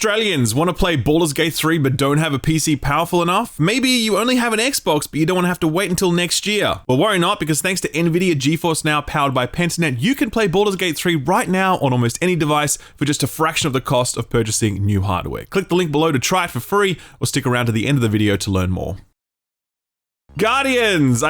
Australians want to play Baldur's Gate 3 but don't have a PC powerful enough? Maybe you only have an Xbox but you don't want to have to wait until next year. Well, worry not, because thanks to NVIDIA GeForce Now powered by Pentanet, you can play Baldur's Gate 3 right now on almost any device for just a fraction of the cost of purchasing new hardware. Click the link below to try it for free, or stick around to the end of the video to learn more. Gamers,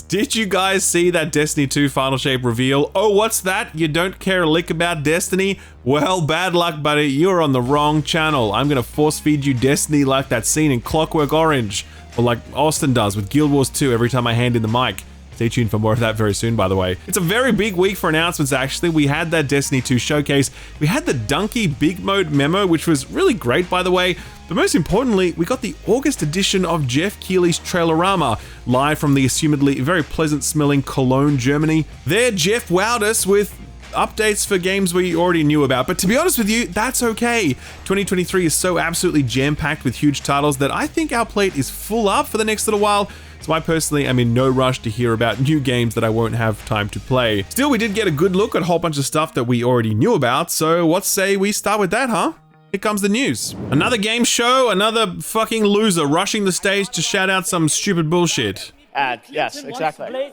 did you guys see that Destiny 2 Final Shape reveal? Oh, what's that? You don't care a lick about Destiny? Well, bad luck, buddy. You're on the wrong channel. I'm gonna force feed you Destiny like that scene in Clockwork Orange, or like Austin does with Guild Wars 2 every time I hand in the mic. Stay tuned for more of that very soon, by the way. It's a very big week for announcements, actually. We had that Destiny 2 showcase. We had the Donkey Big Mode memo, which was really great, by the way. But most importantly, we got the August edition of Jeff Keighley's Trailerama, live from the assumedly very pleasant-smelling Cologne, Germany. There, Jeff wowed us with updates for games we already knew about, but to be honest with you, that's okay. 2023 is so absolutely jam-packed with huge titles that I think our plate is full up for the next little while. So I personally am in no rush to hear about new games that I won't have time to play. Still, we did get a good look at a whole bunch of stuff that we already knew about, so what say we start with that, huh? Here comes the news. Another game show, another fucking loser rushing the stage to shout out some stupid bullshit. Yes, exactly.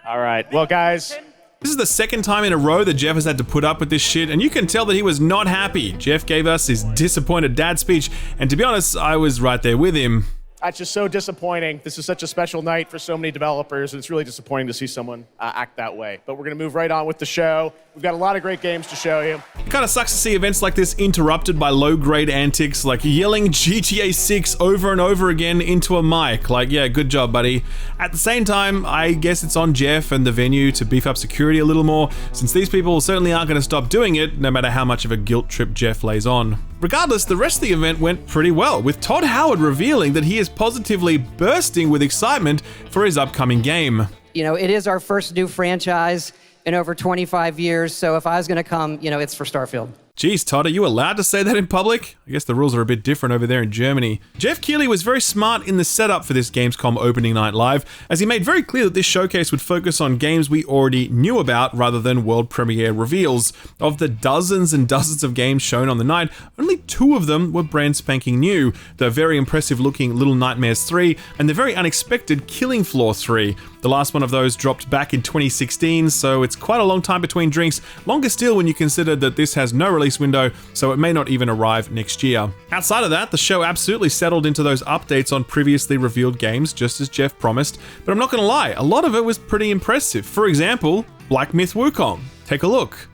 All right, well guys. This is the second time in a row that Jeff has had to put up with this shit, and you can tell that he was not happy. Jeff gave us his disappointed dad speech, and to be honest, I was right there with him. It's just so disappointing. This is such a special night for so many developers, and it's really disappointing to see someone act that way. But we're going to move right on with the show. We've got a lot of great games to show you. It kind of sucks to see events like this interrupted by low-grade antics, like yelling GTA 6 over and over again into a mic. Like, yeah, good job, buddy. At the same time, I guess it's on Jeff and the venue to beef up security a little more, since these people certainly aren't going to stop doing it, no matter how much of a guilt trip Jeff lays on. Regardless, the rest of the event went pretty well, with Todd Howard revealing that he is positively bursting with excitement for his upcoming game. You know, it is our first new franchise in over 25 years, so if I was gonna come, it's for Starfield. Jeez, Todd, are you allowed to say that in public? I guess the rules are a bit different over there in Germany. Jeff Keighley was very smart in the setup for this Gamescom opening night live, as he made very clear that this showcase would focus on games we already knew about rather than world premiere reveals. Of the dozens and dozens of games shown on the night, only 2 of them were brand spanking new: the very impressive looking Little Nightmares 3 and the very unexpected Killing Floor 3. The last one of those dropped back in 2016, so it's quite a long time between drinks, longer still when you consider that this has no release window, so it may not even arrive next year. Outside of that, the show absolutely settled into those updates on previously revealed games, just as Jeff promised, but I'm not gonna lie, a lot of it was pretty impressive. For example, Black Myth Wukong. Take a look.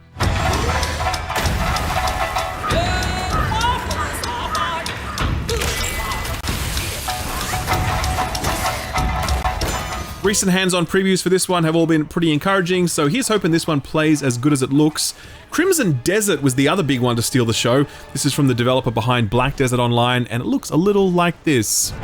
Recent hands-on previews for this one have all been pretty encouraging, so here's hoping this one plays as good as it looks. Crimson Desert was the other big one to steal the show. This is from the developer behind Black Desert Online, and it looks a little like this.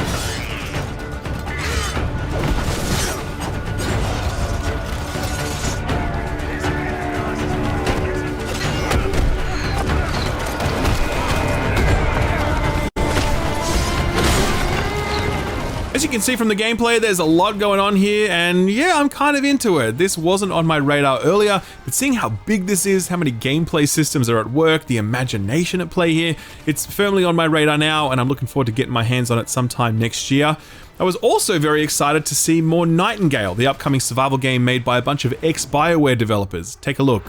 As you can see from the gameplay, there's a lot going on here, and yeah, I'm kind of into it. This wasn't on my radar earlier, but seeing how big this is, how many gameplay systems are at work, the imagination at play here, it's firmly on my radar now, and I'm looking forward to getting my hands on it sometime next year. I was also very excited to see more Nightingale, the upcoming survival game made by a bunch of ex-BioWare developers. Take a look.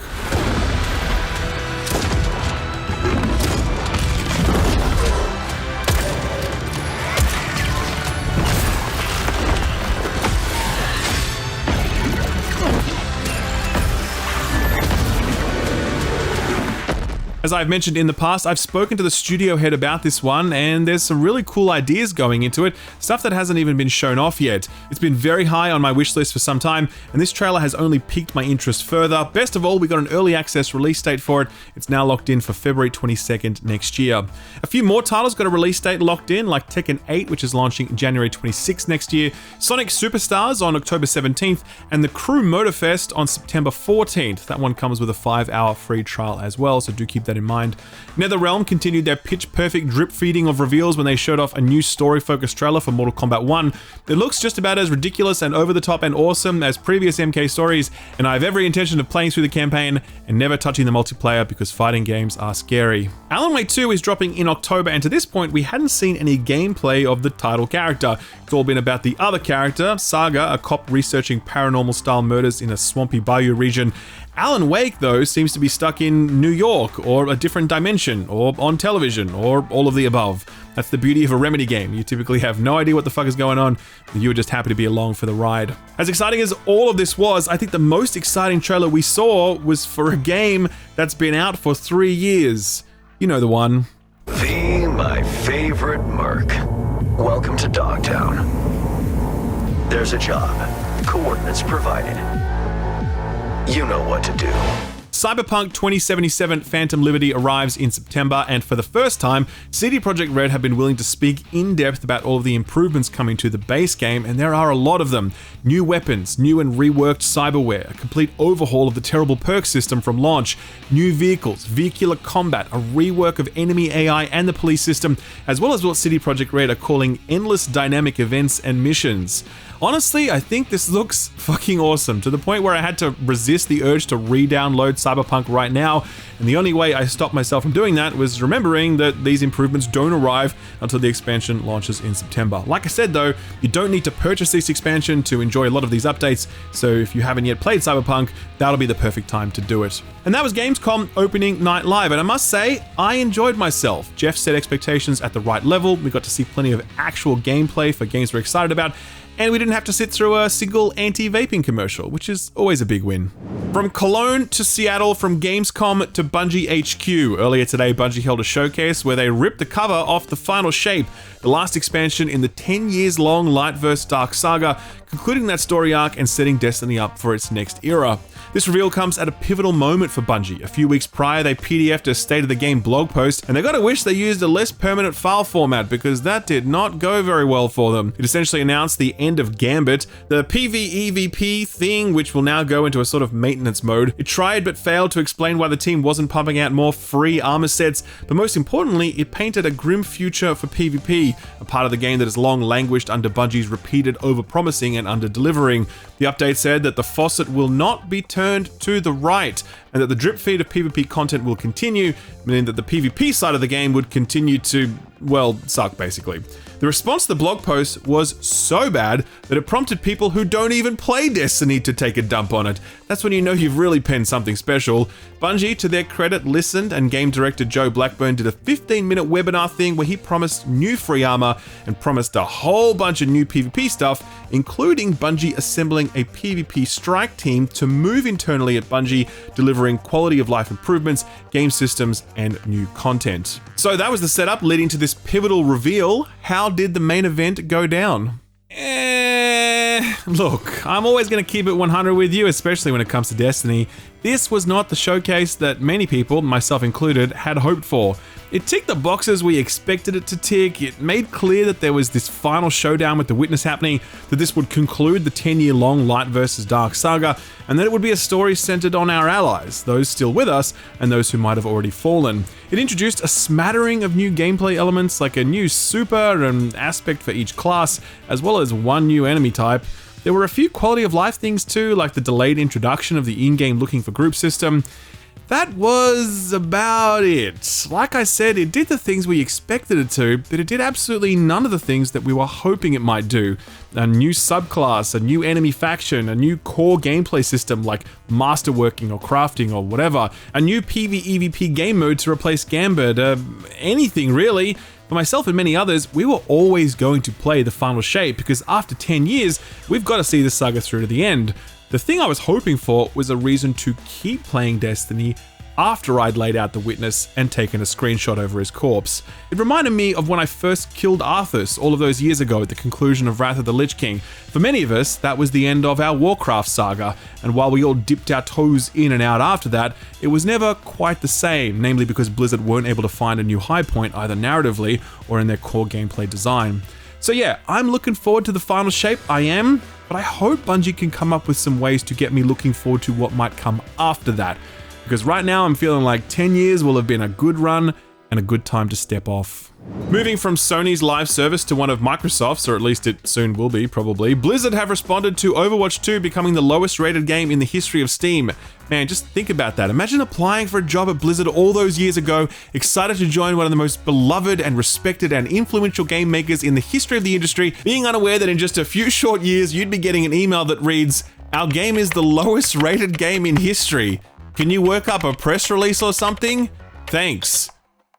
As I've mentioned in the past, I've spoken to the studio head about this one, and there's some really cool ideas going into it, stuff that hasn't even been shown off yet. It's been very high on my wish list for some time, and this trailer has only piqued my interest further. Best of all, we got an early access release date for it. It's now locked in for February 22nd next year. A few more titles got a release date locked in, like Tekken 8, which is launching January 26th next year, Sonic Superstars on October 17th, and the Crew Motorfest on September 14th. That one comes with a 5-hour free trial as well, so do keep that that in mind. NetherRealm continued their pitch-perfect drip-feeding of reveals when they showed off a new story-focused trailer for Mortal Kombat 1. It looks just about as ridiculous and over-the-top and awesome as previous MK stories, and I have every intention of playing through the campaign and never touching the multiplayer because fighting games are scary. Alan Wake 2 is dropping in October, and to this point, we hadn't seen any gameplay of the title character. It's all been about the other character, Saga, a cop researching paranormal-style murders in a swampy bayou region. Alan Wake, though, seems to be stuck in New York, or a different dimension, or on television, or all of the above. That's the beauty of a Remedy game. You typically have no idea what the fuck is going on, and you're just happy to be along for the ride. As exciting as all of this was, I think the most exciting trailer we saw was for a game that's been out for 3 years. You know the one. My favorite merc. Welcome to Dogtown. There's a job. Coordinates provided. You know what to do. Cyberpunk 2077 Phantom Liberty arrives in September, and for the first time, CD Projekt Red have been willing to speak in depth about all of the improvements coming to the base game, and there are a lot of them. New weapons, new and reworked cyberware, a complete overhaul of the terrible perk system from launch, new vehicles, vehicular combat, a rework of enemy AI and the police system, as well as what CD Projekt Red are calling endless dynamic events and missions. Honestly, I think this looks fucking awesome, to the point where I had to resist the urge to re-download Cyberpunk right now, and the only way I stopped myself from doing that was remembering that these improvements don't arrive until the expansion launches in September. Like I said though, you don't need to purchase this expansion to enjoy a lot of these updates, so if you haven't yet played Cyberpunk, that'll be the perfect time to do it. And that was Gamescom opening night live, and I must say, I enjoyed myself. Jeff set expectations at the right level, we got to see plenty of actual gameplay for games we're excited about, and we didn't have to sit through a single anti-vaping commercial, which is always a big win. From Cologne to Seattle, from Gamescom to Bungie HQ. Earlier today, Bungie held a showcase where they ripped the cover off the final shape, the last expansion in the 10 years long Light vs. Dark saga, concluding that story arc and setting Destiny up for its next era. This reveal comes at a pivotal moment for Bungie. A few weeks prior, they PDF'd a State of the Game blog post, and they gotta wish they used a less permanent file format because that did not go very well for them. It essentially announced the end of Gambit, the PvEVP thing, which will now go into a sort of maintenance mode. It tried but failed to explain why the team wasn't pumping out more free armor sets, but most importantly, it painted a grim future for PvP, a part of the game that has long languished under Bungie's repeated overpromising and under-delivering. The update said that the faucet will not be turned to the right, and that the drip feed of PvP content will continue, meaning that the PvP side of the game would continue to, well, suck basically. The response to the blog post was so bad that it prompted people who don't even play Destiny to take a dump on it. That's when you know you've really penned something special. Bungie, to their credit, listened, and game director Joe Blackburn did a 15-minute webinar thing where he promised new free armor and promised a whole bunch of new PvP stuff, including Bungie assembling a PvP strike team to move internally at Bungie, delivering quality of life improvements, game systems, and new content. So that was the setup leading to this pivotal reveal. How did the main event go down? Look, I'm always going to keep it 100 with you, especially when it comes to Destiny. This was not the showcase that many people, myself included, had hoped for. It ticked the boxes we expected it to tick. It made clear that there was this final showdown with the Witness happening, that this would conclude the 10-year-long Light vs. Dark saga, and that it would be a story centered on our allies, those still with us, and those who might have already fallen. It introduced a smattering of new gameplay elements, like a new super and aspect for each class, as well as one new enemy type. There were a few quality of life things too, like the delayed introduction of the in-game looking for group system. That was about it. Like I said, it did the things we expected it to, but it did absolutely none of the things that we were hoping it might do. A new subclass, a new enemy faction, a new core gameplay system like masterworking or crafting or whatever, a new PvEVP game mode to replace Gambit, anything really. For myself and many others, we were always going to play the final shape because after 10 years, we've got to see the saga through to the end. The thing I was hoping for was a reason to keep playing Destiny after I'd laid out the Witness and taken a screenshot over his corpse. It reminded me of when I first killed Arthas all of those years ago at the conclusion of Wrath of the Lich King. For many of us, that was the end of our Warcraft saga, and while we all dipped our toes in and out after that, it was never quite the same, namely because Blizzard weren't able to find a new high point either narratively or in their core gameplay design. So yeah, I'm looking forward to the final shape, I am, but I hope Bungie can come up with some ways to get me looking forward to what might come after that. because right now I'm feeling like 10 years will have been a good run and a good time to step off. Moving from Sony's live service to one of Microsoft's, or at least it soon will be, probably, Blizzard have responded to Overwatch 2 becoming the lowest rated game in the history of Steam. Man, just think about that. Imagine applying for a job at Blizzard all those years ago, excited to join one of the most beloved and respected and influential game makers in the history of the industry, being unaware that in just a few short years you'd be getting an email that reads, "Our game is the lowest rated game in history. Can you work up a press release or something? Thanks.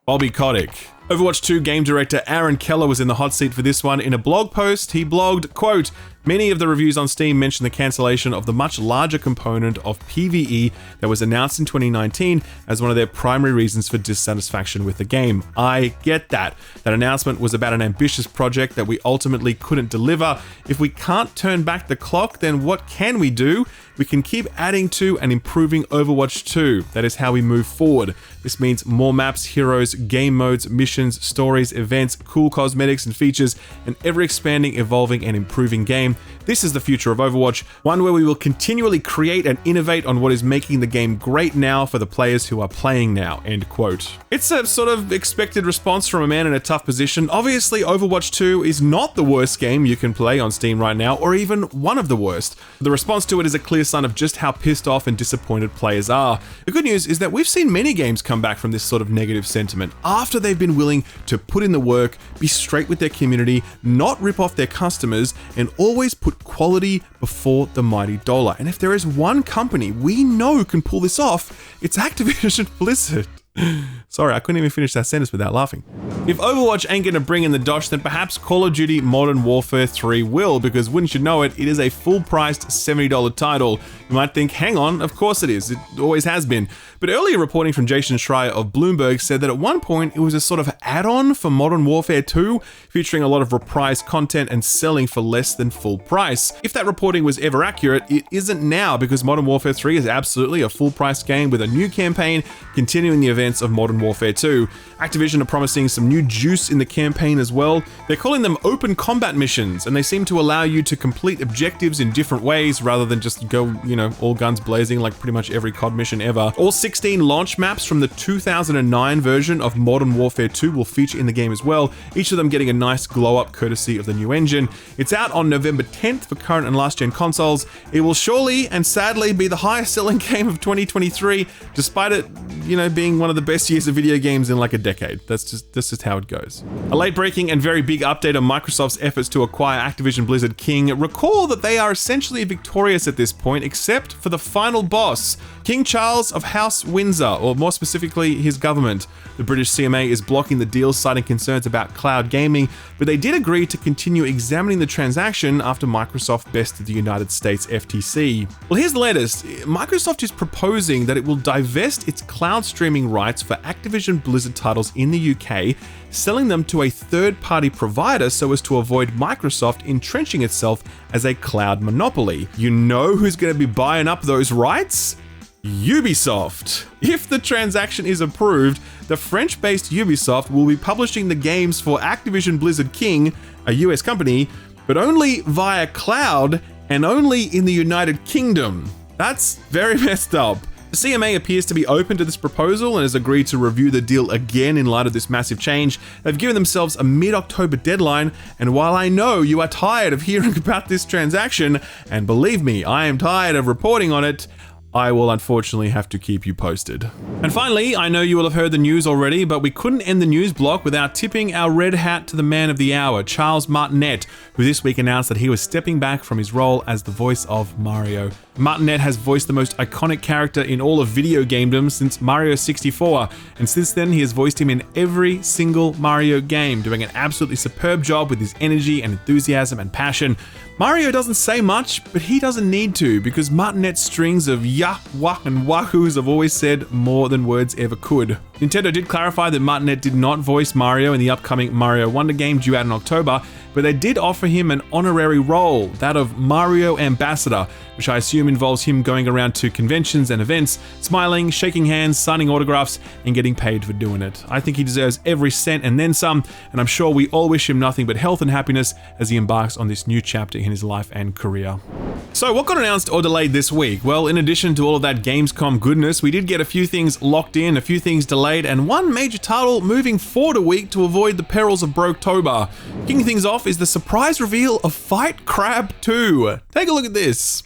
Bobby Kotick." Overwatch 2 game director Aaron Keller was in the hot seat for this one. In a blog post, he blogged, quote, "Many of the reviews on Steam mention the cancellation of the much larger component of PvE that was announced in 2019 as one of their primary reasons for dissatisfaction with the game. I get that. That announcement was about an ambitious project that we ultimately couldn't deliver. If we can't turn back the clock, then what can we do? We can keep adding to and improving Overwatch 2. That is how we move forward. This means more maps, heroes, game modes, missions, stories, events, cool cosmetics and features, an ever-expanding, evolving and improving game. This is the future of Overwatch, one where we will continually create and innovate on what is making the game great now for the players who are playing now," end quote. It's a sort of expected response from a man in a tough position. Obviously, Overwatch 2 is not the worst game you can play on Steam right now, or even one of the worst. The response to it is a clear sign of just how pissed off and disappointed players are. The good news is that we've seen many games come back from this sort of negative sentiment after they've been willing to put in the work, be straight with their community, not rip off their customers, and always put quality before the mighty dollar. And if there is one company we know can pull this off, it's Activision Blizzard. Sorry, I couldn't even finish that sentence without laughing. If Overwatch ain't gonna bring in the dosh, then perhaps Call of Duty Modern Warfare 3 will, because wouldn't you know it, it is a full-priced $70 title. You might think, hang on, of course it is, it always has been. But earlier reporting from Jason Schreier of Bloomberg said that at one point it was a sort of add-on for Modern Warfare 2, featuring a lot of reprised content and selling for less than full price. If that reporting was ever accurate, it isn't now, because Modern Warfare 3 is absolutely a full-priced game with a new campaign, continuing the events of Modern Warfare 2. Activision are promising some new juice in the campaign as well. They're calling them open combat missions, and they seem to allow you to complete objectives in different ways rather than just go, all guns blazing like pretty much every COD mission ever. All 16 launch maps from the 2009 version of Modern Warfare 2 will feature in the game as well, each of them getting a nice glow up courtesy of the new engine. It's out on November 10th for current and last gen consoles. It will surely and sadly be the highest selling game of 2023, despite it, being one of the best years of video games in like a decade. That's just how it goes. A late breaking and very big update on Microsoft's efforts to acquire Activision Blizzard King. Recall that they are essentially victorious at this point, except for the final boss, King Charles of House Windsor, or more specifically, his government. The British CMA is blocking the deal, citing concerns about cloud gaming, but they did agree to continue examining the transaction after Microsoft bested the United States FTC. Well, here's the latest. Microsoft is proposing that it will divest its cloud streaming rights for Activision Blizzard titles in the UK, selling them to a third-party provider so as to avoid Microsoft entrenching itself as a cloud monopoly. You know who's going to be buying up those rights? Ubisoft. If the transaction is approved, the French-based Ubisoft will be publishing the games for Activision Blizzard King, a US company, but only via cloud and only in the United Kingdom. That's very messed up. The CMA appears to be open to this proposal and has agreed to review the deal again in light of this massive change. They've given themselves a mid-October deadline, and while I know you are tired of hearing about this transaction, and believe me, I am tired of reporting on it, I will unfortunately have to keep you posted. And finally, I know you will have heard the news already, but we couldn't end the news block without tipping our red hat to the man of the hour, Charles Martinet, who this week announced that he was stepping back from his role as the voice of Mario. Martinet has voiced the most iconic character in all of video gamedom since Mario 64, and since then he has voiced him in every single Mario game, doing an absolutely superb job with his energy and enthusiasm and passion. Mario doesn't say much, but he doesn't need to, because Martinet's strings of yah, wah, and wahoos have always said more than words ever could. Nintendo did clarify that Martinet did not voice Mario in the upcoming Mario Wonder game due out in October, but they did offer him an honorary role, that of Mario Ambassador, which I assume involves him going around to conventions and events, smiling, shaking hands, signing autographs, and getting paid for doing it. I think he deserves every cent and then some, and I'm sure we all wish him nothing but health and happiness as he embarks on this new chapter in his life and career. So what got announced or delayed this week? Well, in addition to all of that Gamescom goodness, we did get a few things locked in, a few things delayed, and one major title moving forward a week to avoid the perils of Broketober. Kicking things off is the surprise reveal of Fight Crab 2. Take a look at this.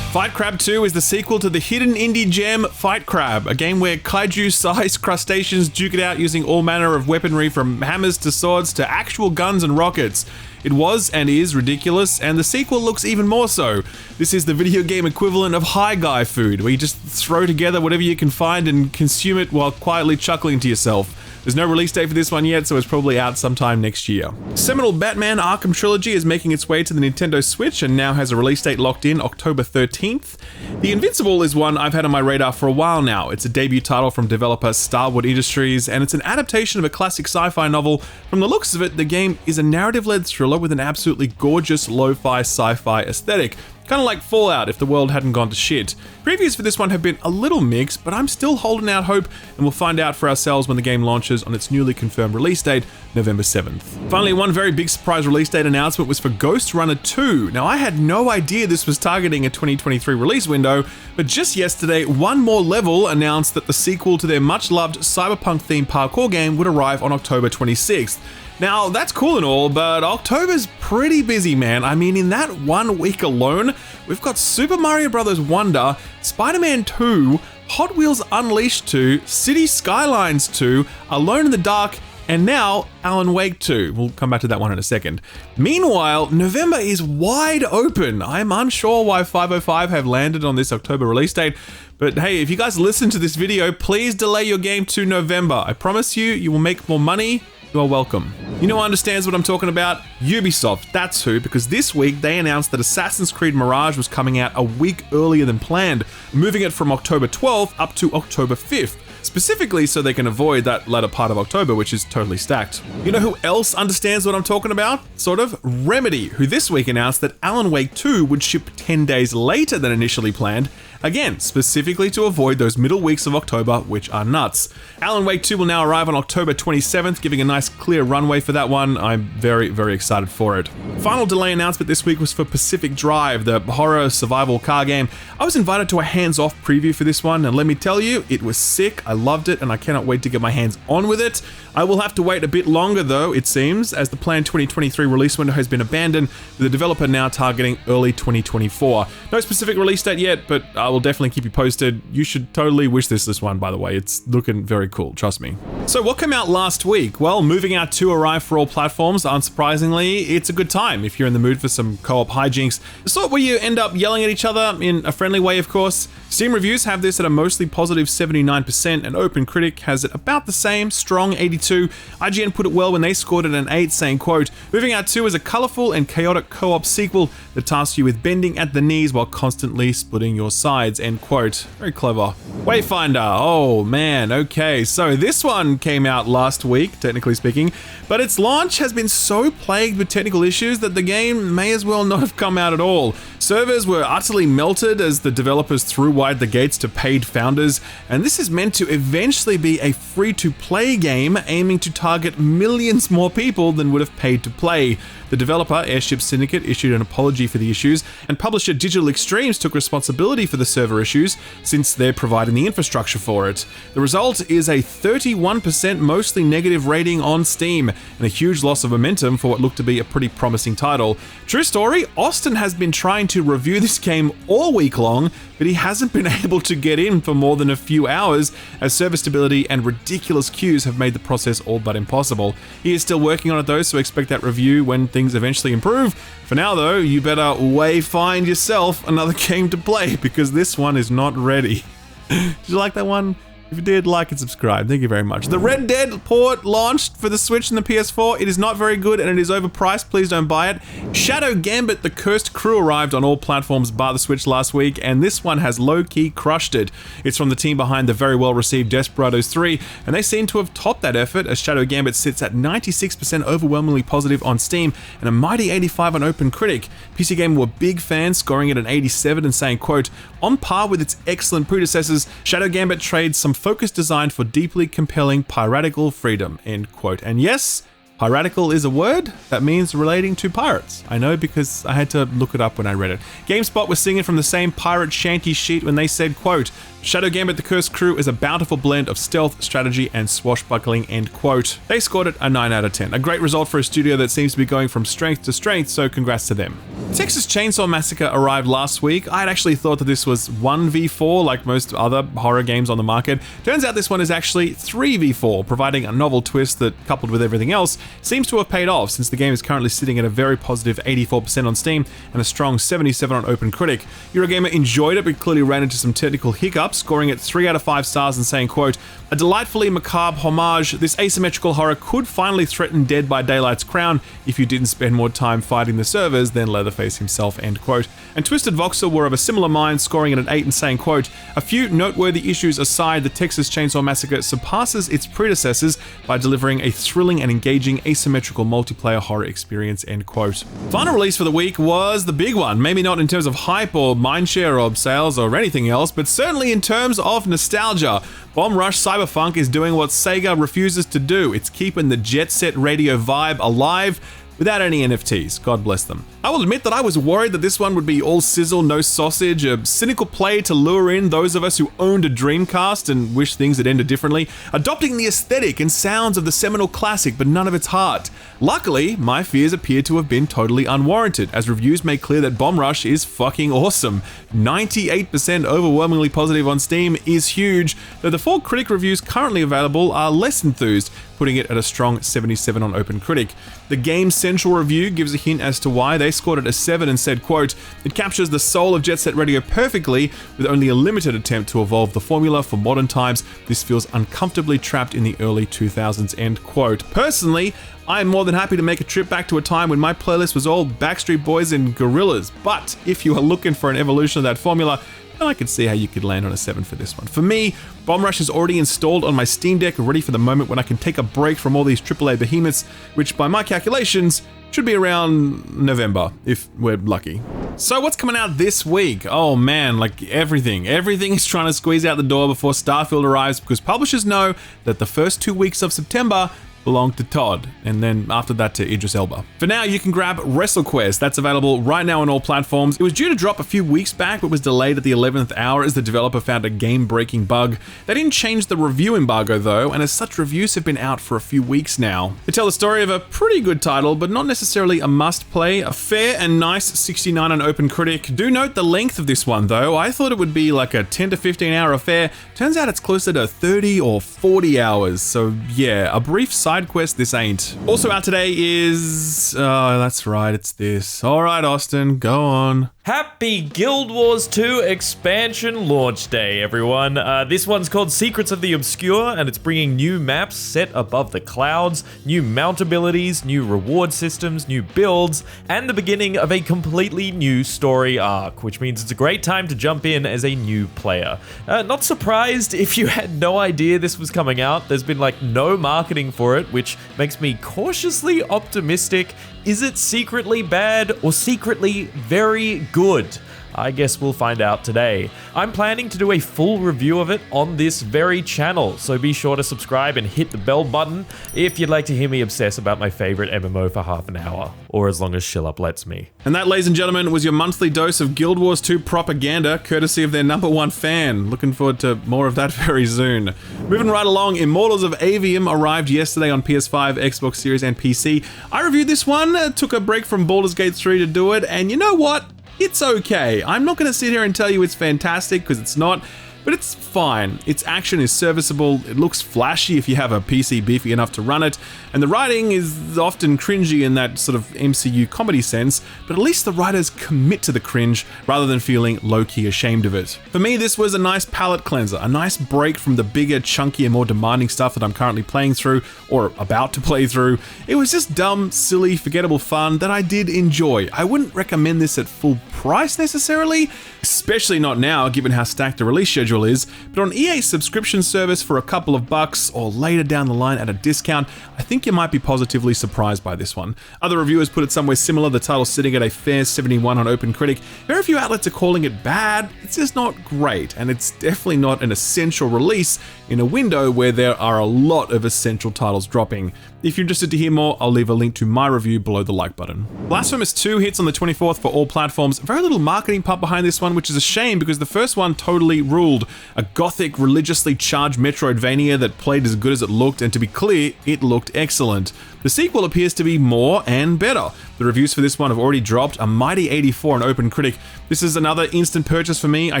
Fight Crab 2 is the sequel to the hidden indie gem Fight Crab, a game where kaiju-sized crustaceans duke it out using all manner of weaponry from hammers to swords to actual guns and rockets. It was and is ridiculous, and the sequel looks even more so. This is the video game equivalent of Hi Guy food, where you just throw together whatever you can find and consume it while quietly chuckling to yourself. There's no release date for this one yet, so it's probably out sometime next year. Seminal Batman ARKHAM trilogy is making its way to the Nintendo Switch and now has a release date locked in October 13th. The Invincible is one I've had on my radar for a while now. It's a debut title from developer Starwood Industries, and it's an adaptation of a classic sci-fi novel. From the looks of it, the game is a narrative-led thriller with an absolutely gorgeous lo-fi sci-fi aesthetic. Kind of like Fallout if the world hadn't gone to shit. Previews for this one have been a little mixed, but I'm still holding out hope, and we'll find out for ourselves when the game launches on its newly confirmed release date, November 7th. Finally, one very big surprise release date announcement was for GHOSTRUNNER 2. Now, I had no idea this was targeting a 2023 release window, but just yesterday, One More Level announced that the sequel to their much-loved Cyberpunk-themed parkour game would arrive on October 26th. Now, that's cool and all, but October's pretty busy, man. I mean, in that 1 week alone, we've got Super Mario Bros. Wonder, Spider-Man 2, Hot Wheels Unleashed 2, City Skylines 2, Alone in the Dark, and now Alan Wake 2. We'll come back to that one in a second. Meanwhile, November is wide open. I'm unsure why 505 have landed on this October release date, but hey, if you guys listen to this video, please delay your game to November. I promise you, you will make more money. You are welcome. You know who understands what I'm talking about? Ubisoft, that's who, because this week they announced that Assassin's Creed Mirage was coming out a week earlier than planned, moving it from October 12th up to October 5th. Specifically so they can avoid that latter part of October, which is totally stacked. You know who else understands what I'm talking about? Sort of. Remedy, who this week announced that Alan Wake 2 would ship 10 days later than initially planned, again, specifically to avoid those middle weeks of October, which are nuts. Alan Wake 2 will now arrive on October 27th, giving a nice clear runway for that one. I'm very, very excited for it. Final delay announcement this week was for Pacific Drive, the horror survival car game. I was invited to a hands-off preview for this one, and let me tell you, it was sick. I loved it, and I cannot wait to get my hands on with it. I will have to wait a bit longer though, it seems, as the planned 2023 release window has been abandoned, with the developer now targeting early 2024. No specific release date yet, but I will definitely keep you posted. You should totally wish this one, by the way. It's looking very cool, trust me. So what came out last week? Well, Moving Out 2 arrived for all platforms. Unsurprisingly, it's a good time if you're in the mood for some co-op hijinks. The sort where you end up yelling at each other, in a friendly way of course. Steam reviews have this at a mostly positive 79%, and OpenCritic has it about the same, strong 82. IGN put it well when they scored it an 8, saying, quote, Moving Out 2 is a colourful and chaotic co-op sequel that tasks you with bending at the knees while constantly splitting your sides, end quote. Very clever. Wayfinder, oh man, okay, so this one came out last week, technically speaking, but its launch has been so plagued with technical issues that the game may as well not have come out at all. Servers were utterly melted as the developers threw wide the gates to paid founders, and this is meant to eventually be a free-to-play game aiming to target millions more people than would have paid to play. The developer, Airship Syndicate, issued an apology for the issues, and publisher Digital Extremes took responsibility for the server issues since they're providing the infrastructure for it. The result is a 31% mostly negative rating on Steam, and a huge loss of momentum for what looked to be a pretty promising title. True story, Austin has been trying to review this game all week long, but he hasn't been able to get in for more than a few hours, as server stability and ridiculous queues have made the process all but impossible. He is still working on it though, so expect that review when things eventually improve. For now though, you better find yourself another game to play, because this one is not ready. Did you like that one? If you did, like and subscribe. Thank you very much. The Red Dead port launched for the Switch and the PS4. It is not very good and it is overpriced. Please don't buy it. Shadow Gambit, The Cursed Crew arrived on all platforms bar the Switch last week, and this one has low-key crushed it. It's from the team behind the very well-received Desperados 3, and they seem to have topped that effort, as Shadow Gambit sits at 96% overwhelmingly positive on Steam and a mighty 85 on OpenCritic. PC Gamer were big fans, scoring it an 87 and saying, quote, on par with its excellent predecessors, Shadow Gambit trades some focus designed for deeply compelling piratical freedom, end quote. And yes, Piratical is a word that means relating to pirates. I know because I had to look it up when I read it. GameSpot was singing from the same pirate shanty sheet when they said, quote, Shadow Gambit the Cursed Crew is a bountiful blend of stealth, strategy, and swashbuckling, end quote. They scored it a 9 out of 10. A great result for a studio that seems to be going from strength to strength, so congrats to them. Texas Chainsaw Massacre arrived last week. I'd actually thought that this was 1v4 like most other horror games on the market. Turns out this one is actually 3v4, providing a novel twist that, coupled with everything else, seems to have paid off since the game is currently sitting at a very positive 84% on Steam and a strong 77 on OpenCritic. Eurogamer enjoyed it but clearly ran into some technical hiccups, scoring it 3 out of 5 stars and saying, quote, a delightfully macabre homage, this asymmetrical horror could finally threaten Dead by Daylight's crown if you didn't spend more time fighting the servers than Leatherface himself, end quote. And Twisted Voxel were of a similar mind, scoring it at 8 and saying, quote, a few noteworthy issues aside, the Texas Chainsaw Massacre surpasses its predecessors by delivering a thrilling and engaging asymmetrical multiplayer horror experience, end quote. Final release for the week was the big one, maybe not in terms of hype or mindshare or sales or anything else, but certainly in terms of nostalgia. Bomb Rush Cyberpunk is doing what Sega refuses to do. It's keeping the Jet Set Radio vibe alive without any NFTs, God bless them. I will admit that I was worried that this one would be all sizzle, no sausage, a cynical play to lure in those of us who owned a Dreamcast and wish things had ended differently, adopting the aesthetic and sounds of the seminal classic but none of its heart. Luckily, my fears appear to have been totally unwarranted, as reviews make clear that Bomb Rush is fucking awesome. 98% overwhelmingly positive on Steam is huge, though the 4 critic reviews currently available are less enthused, putting it at a strong 77 on OpenCritic. The Game Central review gives a hint as to why they scored it a 7 and said, quote, it captures the soul of Jet Set Radio perfectly, with only a limited attempt to evolve the formula for modern times. This feels uncomfortably trapped in the early 2000s, end quote. Personally, I'm more than happy to make a trip back to a time when my playlist was all Backstreet Boys and Gorillaz, but if you are looking for an evolution of that formula, then I can see how you could land on a 7 for this one. For me, Bomb Rush is already installed on my Steam Deck, ready for the moment when I can take a break from all these AAA behemoths, which by my calculations should be around November, if we're lucky. So what's coming out this week? Oh man, like everything is trying to squeeze out the door before Starfield arrives, because publishers know that the first 2 weeks of September belong to Todd, and then after that to Idris Elba. For now, you can grab WrestleQuest. That's available right now on all platforms. It was due to drop a few weeks back, but was delayed at the 11th hour as the developer found a game-breaking bug. They didn't change the review embargo though, and as such, reviews have been out for a few weeks now. They tell the story of a pretty good title, but not necessarily a must-play. A fair and nice 69 on OpenCritic. Do note the length of this one though. I thought it would be like a 10 to 15 hour affair. Turns out it's closer to 30 or 40 hours. So yeah, a brief side quest this ain't. Also out today is... oh, that's right, it's this. Alright, Austin, go on. Happy Guild Wars 2 expansion launch day, everyone. This one's called Secrets of the Obscure, and it's bringing new maps set above the clouds, new mount abilities, new reward systems, new builds, and the beginning of a completely new story arc, which means it's a great time to jump in as a new player. Not surprised if you had no idea this was coming out. There's been like no marketing for it, which makes me cautiously optimistic. Is it secretly bad or secretly very good? I guess we'll find out today. I'm planning to do a full review of it on this very channel, so be sure to subscribe and hit the bell button if you'd like to hear me obsess about my favorite MMO for half an hour, or as long as Shillup lets me. And that, ladies and gentlemen, was your monthly dose of Guild Wars 2 propaganda, courtesy of their #1 fan. Looking forward to more of that very soon. Moving right along, Immortals of Avium arrived yesterday on PS5, Xbox Series, and PC. I reviewed this one, took a break from Baldur's Gate 3 to do it, and you know what? It's okay. I'm not going to sit here and tell you it's fantastic, because it's not, but it's fine. Its action is serviceable, it looks flashy if you have a PC beefy enough to run it, and the writing is often cringy in that sort of MCU comedy sense, but at least the writers commit to the cringe rather than feeling low-key ashamed of it. For me, this was a nice palate cleanser, a nice break from the bigger, chunky, and more demanding stuff that I'm currently playing through, or about to play through. It was just dumb, silly, forgettable fun that I did enjoy. I wouldn't recommend this at full price necessarily, especially not now, given how stacked the release schedule schedule is, but on EA's subscription service for a couple of bucks or later down the line at a discount, I think you might be positively surprised by this one. Other reviewers put it somewhere similar, the title's sitting at a fair 71 on OpenCritic. Very few outlets are calling it bad, it's just not great, and it's definitely not an essential release in a window where there are a lot of essential titles dropping. If you're interested to hear more, I'll leave a link to my review below the like button. Blasphemous 2 hits on the 24th for all platforms. Very little marketing pump behind this one, which is a shame because the first one totally ruled. A gothic, religiously charged Metroidvania that played as good as it looked, and to be clear, it looked excellent. The sequel appears to be more and better. The reviews for this one have already dropped, a mighty 84 on OpenCritic. This is another instant purchase for me. I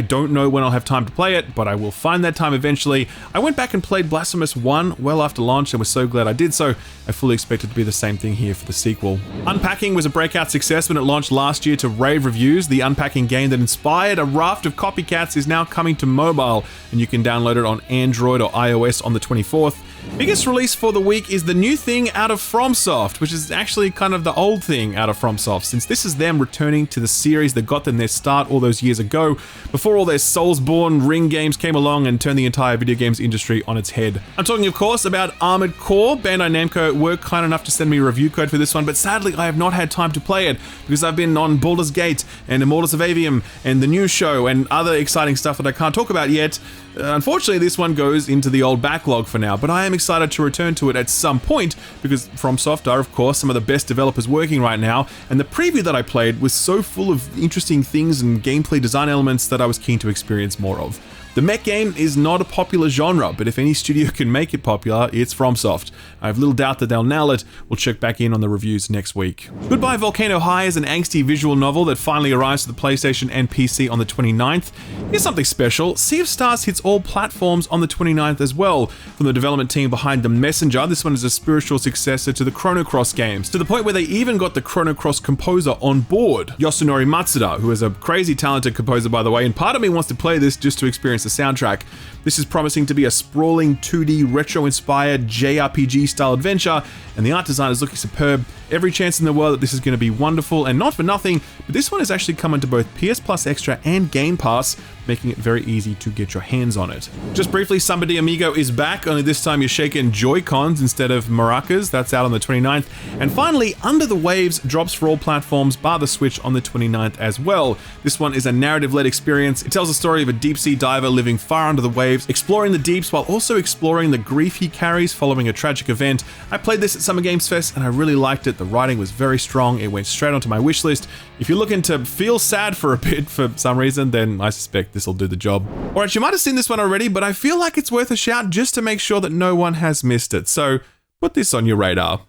don't know when I'll have time to play it, but I will find that time eventually. I went back and played Blasphemous 1 well after launch and was so glad I did so. I fully expect it to be the same thing here for the sequel. Unpacking was a breakout success when it launched last year to rave reviews. The Unpacking game that inspired a raft of copycats is now coming to mobile, and you can download it on Android or iOS on the 24th. Biggest release for the week is the new thing out of FromSoft, which is actually kind of the old thing out of FromSoft, since this is them returning to the series that got them their start all those years ago, before all their Soulsborne Ring games came along and turned the entire video games industry on its head. I'm talking, of course, about Armored Core. Bandai Namco were kind enough to send me a review code for this one, but sadly I have not had time to play it, because I've been on Baldur's Gate and Immortals of Avium and the new show and other exciting stuff that I can't talk about yet. Unfortunately, this one goes into the old backlog for now, but I am excited to return to it at some point because FromSoft are, of course, some of the best developers working right now, and the preview that I played was so full of interesting things and gameplay design elements that I was keen to experience more of. The mech game is not a popular genre, but if any studio can make it popular, it's FromSoft. I have little doubt that they'll nail it. We'll check back in on the reviews next week. Goodbye Volcano High is an angsty visual novel that finally arrives to the PlayStation and PC on the 29th. Here's something special. Sea of Stars hits all platforms on the 29th as well. From the development team behind The Messenger, this one is a spiritual successor to the Chrono Cross games, to the point where they even got the Chrono Cross composer on board, Yasunori Matsuda, who is a crazy talented composer, by the way, and part of me wants to play this just to experience the soundtrack. This is promising to be a sprawling 2D retro-inspired JRPG-style adventure, and the art design is looking superb. Every chance in the world that this is going to be wonderful, and not for nothing, but this one is actually coming to both PS Plus Extra and Game Pass, making it very easy to get your hands on it. Just briefly, Samba de Amigo is back, only this time you're shaking Joy-Cons instead of maracas. That's out on the 29th. And finally, Under the Waves drops for all platforms, bar the Switch, on the 29th as well. This one is a narrative-led experience. It tells the story of a deep-sea diver living far under the waves, exploring the deeps while also exploring the grief he carries following a tragic event. I played this at Summer Games Fest and I really liked it. The writing was very strong. It went straight onto my wish list. If you're looking to feel sad for a bit for some reason, then I suspect this will do the job. Alright, you might have seen this one already, but I feel like it's worth a shout just to make sure that no one has missed it. So put this on your radar.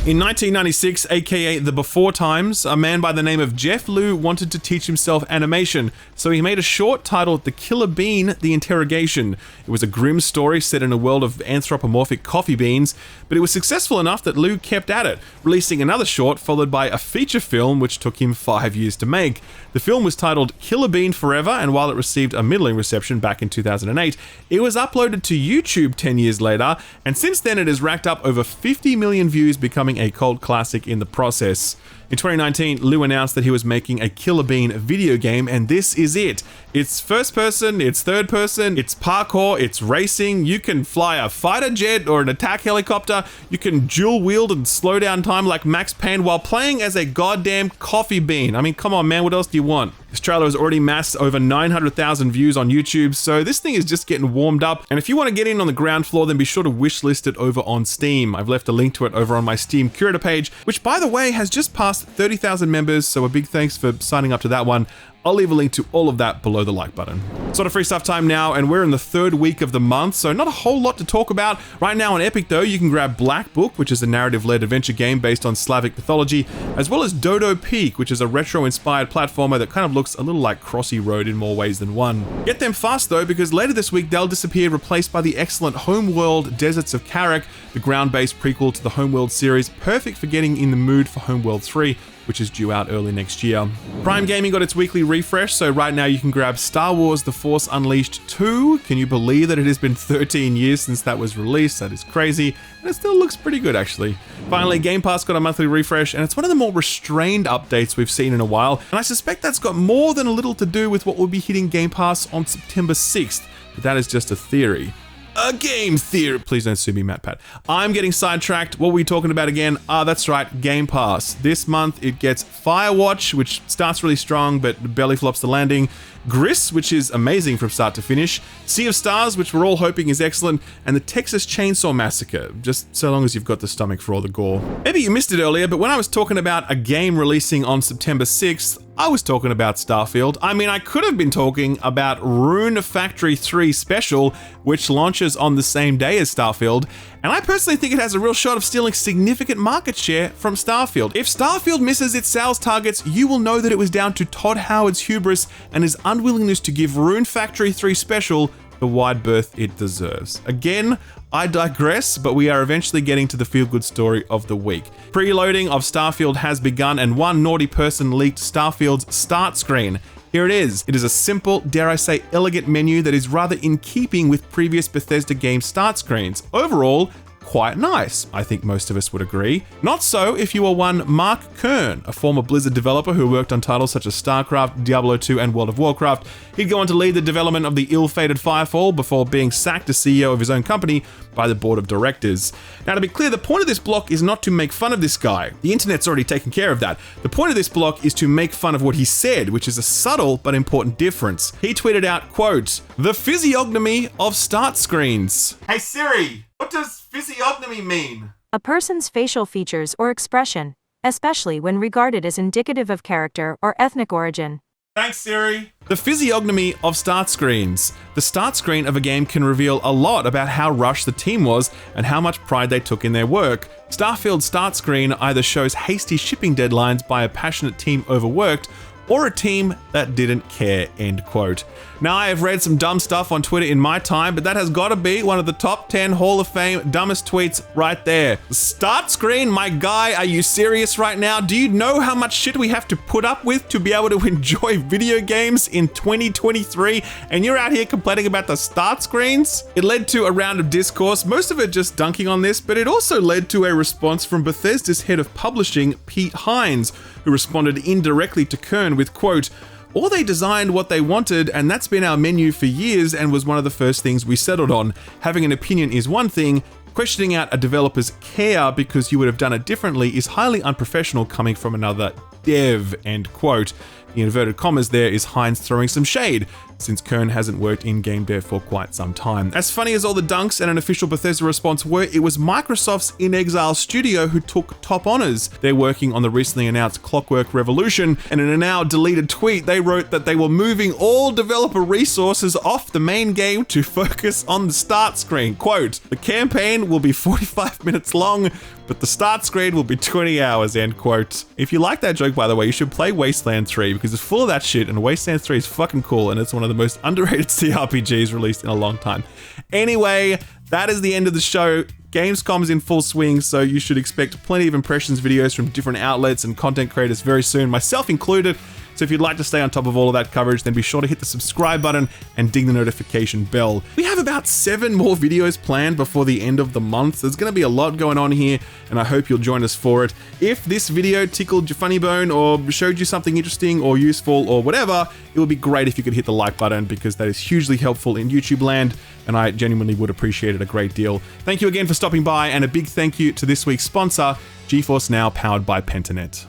In 1996, aka the Before Times, a man by the name of Jeff Liu wanted to teach himself animation, so he made a short titled The Killer Bean: The Interrogation. It was a grim story set in a world of anthropomorphic coffee beans, but it was successful enough that Liu kept at it, releasing another short followed by a feature film which took him 5 years to make. The film was titled Killer Bean Forever, and while it received a middling reception back in 2008, it was uploaded to YouTube 10 years later, and since then it has racked up over 50 million views, becoming a cult classic in the process. In 2019, Liu announced that he was making a Killer Bean video game, and this is it. It's first person, it's third person, it's parkour, it's racing, you can fly a fighter jet or an attack helicopter, you can dual wield and slow down time like Max Payne while playing as a goddamn coffee bean. I mean, come on man, what else do you want? This trailer has already massed over 900,000 views on YouTube, so this thing is just getting warmed up, and if you want to get in on the ground floor, then be sure to wishlist it over on Steam. I've left a link to it over on my Steam Curator page, which by the way has just passed 30,000 members, so a big thanks for signing up to that one. I'll leave a link to all of that below the like button. Sort of free stuff time now, and we're in the third week of the month, so not a whole lot to talk about. Right now on Epic though, you can grab Black Book, which is a narrative-led adventure game based on Slavic mythology, as well as Dodo Peak, which is a retro-inspired platformer that kind of looks a little like Crossy Road in more ways than one. Get them fast though, because later this week they'll disappear, replaced by the excellent Homeworld Deserts of Karak, the ground-based prequel to the Homeworld series, perfect for getting in the mood for Homeworld 3. which is due out early next year. Prime Gaming got its weekly refresh, so right now you can grab Star Wars The Force Unleashed 2. Can you believe that it has been 13 years since that was released? That is crazy, and it still looks pretty good actually. Finally, Game Pass got a monthly refresh, and it's one of the more restrained updates we've seen in a while, and I suspect that's got more than a little to do with what will be hitting Game Pass on September 6th, but that is just a theory. A game theory. Please don't sue me, MatPat. I'm getting sidetracked. What were we talking about again? That's right, Game Pass. This month it gets Firewatch, which starts really strong but belly flops the landing. Gris, which is amazing from start to finish. Sea of Stars, which we're all hoping is excellent. And the Texas Chainsaw Massacre, just so long as you've got the stomach for all the gore. Maybe you missed it earlier, but when I was talking about a game releasing on September 6th, I was talking about Starfield. I mean, I could have been talking about Rune Factory 3 Special, which launches on the same day as Starfield, and I personally think it has a real shot of stealing significant market share from Starfield. If Starfield misses its sales targets, you will know that it was down to Todd Howard's hubris and his unwillingness to give Rune Factory 3 Special the wide berth it deserves. Again, I digress, but we are eventually getting to the feel-good story of the week. Preloading of Starfield has begun, and one naughty person leaked Starfield's start screen. Here it is. It is a simple, dare I say, elegant menu that is rather in keeping with previous Bethesda game start screens. Overall, quite nice, I think most of us would agree. Not so if you are one Mark Kern, a former Blizzard developer who worked on titles such as StarCraft, Diablo 2, and World of Warcraft. He'd go on to lead the development of the ill-fated Firefall before being sacked as CEO of his own company by the board of directors. Now, to be clear, the point of this block is not to make fun of this guy. The internet's already taken care of that. The point of this block is to make fun of what he said, which is a subtle but important difference. He tweeted out, quote, "The physiognomy of start screens." Hey Siri, what does physiognomy mean? A person's facial features or expression, especially when regarded as indicative of character or ethnic origin. Thanks, Siri. The physiognomy of start screens. The start screen of a game can reveal a lot about how rushed the team was and how much pride they took in their work. Starfield's start screen either shows hasty shipping deadlines by a passionate team overworked, or a team that didn't care, end quote. Now, I have read some dumb stuff on Twitter in my time, but that has got to be one of the top 10 Hall of Fame dumbest tweets right there. Start screen, my guy, are you serious right now? Do you know how much shit we have to put up with to be able to enjoy video games in 2023? And you're out here complaining about the start screens? It led to a round of discourse, most of it just dunking on this, but it also led to a response from Bethesda's head of publishing, Pete Hines, who responded indirectly to Kern with, quote, "Or they designed what they wanted, and that's been our menu for years and was one of the first things we settled on. Having an opinion is one thing. Questioning out a developer's care because you would have done it differently is highly unprofessional coming from another dev," end quote. The inverted commas there is Hines throwing some shade, since Kern hasn't worked in game dev for quite some time. As funny as all the dunks and an official Bethesda response were, it was Microsoft's In Exile studio who took top honors. They're working on the recently announced Clockwork Revolution, and in a now deleted tweet, they wrote that they were moving all developer resources off the main game to focus on the start screen. Quote, "The campaign will be 45 minutes long, but the start screen will be 20 hours, end quote." If you like that joke, by the way, you should play Wasteland 3, because it's full of that shit, and Wasteland 3 is fucking cool, and it's one of the most underrated CRPGs released in a long time. Anyway, that is the end of the show. Gamescom is in full swing, so you should expect plenty of impressions videos from different outlets and content creators very soon, myself included. So if you'd like to stay on top of all of that coverage, then be sure to hit the subscribe button and ding the notification bell. We have about 7 more videos planned before the end of the month. There's going to be a lot going on here, and I hope you'll join us for it. If this video tickled your funny bone or showed you something interesting or useful or whatever, it would be great if you could hit the like button, because that is hugely helpful in YouTube land, and I genuinely would appreciate it a great deal. Thank you again for stopping by, and a big thank you to this week's sponsor, GeForce Now, powered by Pentanet.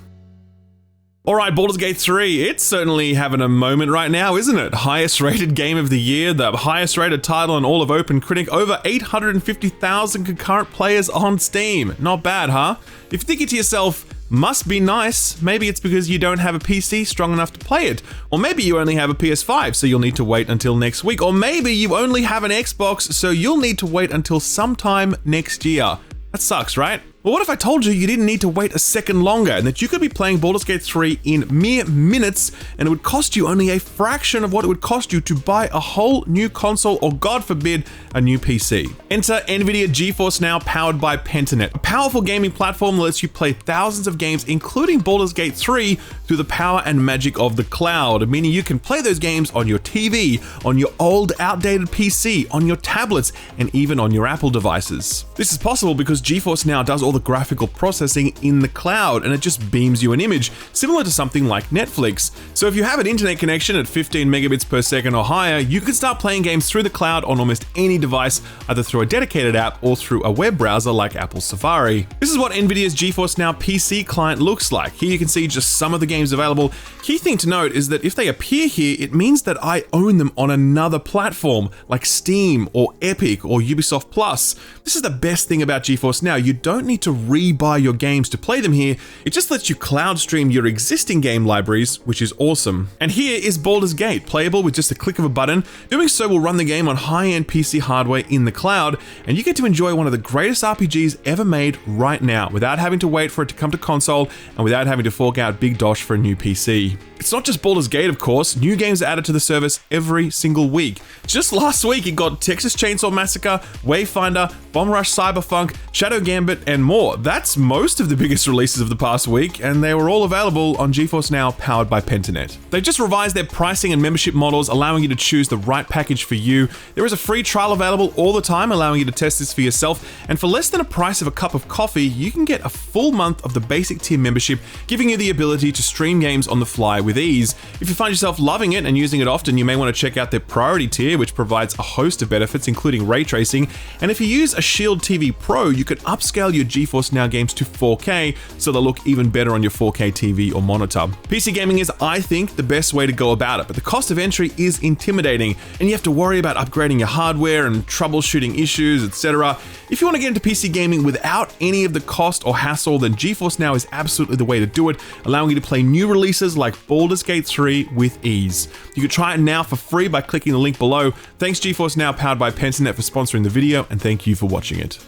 Alright, Baldur's Gate 3, it's certainly having a moment right now, isn't it? Highest rated game of the year, the highest rated title in all of OpenCritic, over 850,000 concurrent players on Steam. Not bad, huh? If you're thinking to yourself, must be nice, maybe it's because you don't have a PC strong enough to play it. Or maybe you only have a PS5, so you'll need to wait until next week. Or maybe you only have an Xbox, so you'll need to wait until sometime next year. That sucks, right? Well, what if I told you didn't need to wait a second longer and that you could be playing Baldur's Gate 3 in mere minutes and it would cost you only a fraction of what it would cost you to buy a whole new console or, God forbid, a new PC? Enter NVIDIA GeForce Now, powered by Pentanet, a powerful gaming platform that lets you play thousands of games, including Baldur's Gate 3, through the power and magic of the cloud, meaning you can play those games on your TV, on your old outdated PC, on your tablets, and even on your Apple devices. This is possible because GeForce Now does all the graphical processing in the cloud, and it just beams you an image, similar to something like Netflix. So if you have an internet connection at 15 megabits per second or higher, you can start playing games through the cloud on almost any device, either through a dedicated app or through a web browser like Apple Safari. This is what NVIDIA's GeForce Now PC client looks like. Here you can see just some of the games available. Key thing to note is that if they appear here, it means that I own them on another platform like Steam or Epic or Ubisoft Plus. This is the best thing about GeForce Now. You don't need to re-buy your games to play them here. It just lets you cloud stream your existing game libraries, which is awesome. And here is Baldur's Gate, playable with just a click of a button. Doing so will run the game on high-end PC hardware in the cloud, and you get to enjoy one of the greatest RPGs ever made right now, without having to wait for it to come to console and without having to fork out big dosh for a new PC. It's not just Baldur's Gate, of course. New games are added to the service every single week. Just last week, it got Texas Chainsaw Massacre, Wayfinder, Bomb Rush Cyberpunk, Shadow Gambit, and more. That's most of the biggest releases of the past week, and they were all available on GeForce Now, powered by Pentanet. They just revised their pricing and membership models, allowing you to choose the right package for you. There is a free trial available all the time, allowing you to test this for yourself, and for less than a price of a cup of coffee, you can get a full month of the basic tier membership, giving you the ability to stream games on the fly with ease. If you find yourself loving it and using it often, you may want to check out their priority tier, which provides a host of benefits, including ray tracing. And if you use a Shield TV Pro, you can upscale your GeForce Now games to 4K, so they'll look even better on your 4K TV or monitor. PC gaming is, I think, the best way to go about it, but the cost of entry is intimidating, and you have to worry about upgrading your hardware and troubleshooting issues, etc. If you want to get into PC gaming without any of the cost or hassle, then GeForce Now is absolutely the way to do it, allowing you to play new releases like Baldur's Gate 3 with ease. You can try it now for free by clicking the link below. Thanks GeForce Now, powered by Pentanet, for sponsoring the video, and thank you for watching it.